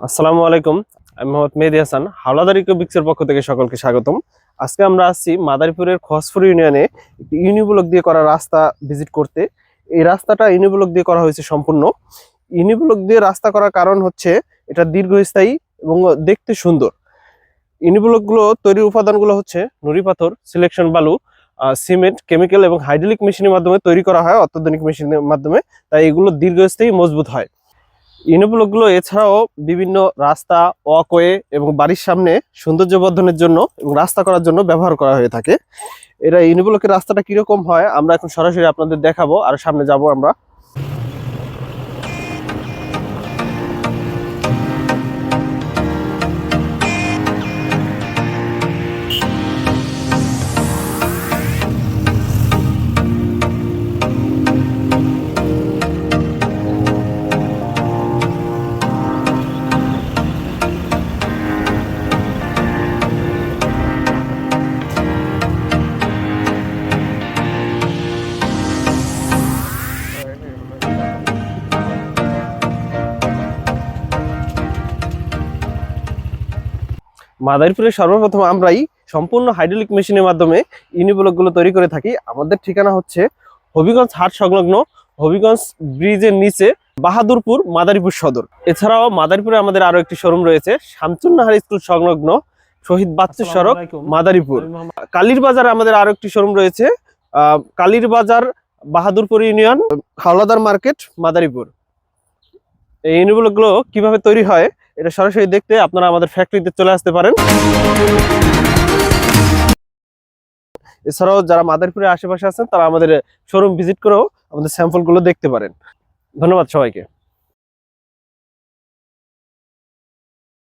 আসসালামু আলাইকুম। আমি মোহাম্মদ মেহেদী হাসান, হাওলাদার ইকোবিক্সের পক্ষ থেকে সকলকে স্বাগতম। আজকে আমরা আসছি মাদারীপুরের খসপুর ইউনিয়নে একটি ইউনিব্লক দিয়ে করা রাস্তা ভিজিট করতে। এই রাস্তাটা ইউনিব্লক দিয়ে করা হয়েছে সম্পূর্ণ। ইউনিব্লক দিয়ে রাস্তা করার কারণ হচ্ছে এটা দীর্ঘস্থায়ী এবং দেখতে সুন্দর। ইউনিব্লকগুলো তৈরির উপাদানগুলো হচ্ছে নুড়ি পাথর, সিলেকশন বালু, সিমেন্ট, কেমিক্যাল এবং হাইড্রোলিক মেশিনের মাধ্যমে তৈরি করা হয়, অত্যাধুনিক মেশিনের মাধ্যমে। তাই এগুলো দীর্ঘস্থায়ী মজবুত হয়। ইউনিব্লকগুলো এছাড়াও বিভিন্ন রাস্তা, ওয়াকওয়ে এবং বাড়ির সামনে সৌন্দর্য বর্ধনের জন্য এবং রাস্তা করার জন্য ব্যবহার করা হয়ে থাকে। এরা ইউনিব্লকের রাস্তাটা কিরকম হয় আমরা এখন সরাসরি আপনাদের দেখাবো, আর সামনে যাব আমরা। মাদারীপুরে সর্বপ্রথম আমরাই সম্পূর্ণ হাইড্রোলিক মেশিনের মাধ্যমে ইউনিব্লকগুলো তৈরি করে থাকি। আমাদের ঠিকানা হচ্ছে হবিগঞ্জ হাট সংলগ্ন, হবিগঞ্জ ব্রিজের নিচে, বাহাদুরপুর, মাদারীপুর সদর। এছাড়াও মাদারীপুরে আমাদের আরো একটি শোরুম রয়েছে শামসুন্নাহার স্কুল সংলগ্ন, শহীদ বাচ্চু সড়ক, মাদারীপুর। কালীর বাজারে আমাদের আরো একটি শোরুম রয়েছে, কালীর বাজার, বাহাদুরপুর ইউনিয়ন, হাওলাদার মার্কেট, মাদারীপুর। এই ইউনিব্লকগুলো কিভাবে তৈরি হয় এটা সরাসরি দেখতে আপনারা আমাদের ফ্যাক্টরিতে চলে আসতে পারেন। এছাড়াও যারা মাদারীপুরের আশেপাশে আছেন তারা আমাদের শোরুম ভিজিট করেও আমাদের স্যাম্পলগুলো দেখতে পারেন। ধন্যবাদ সবাইকে।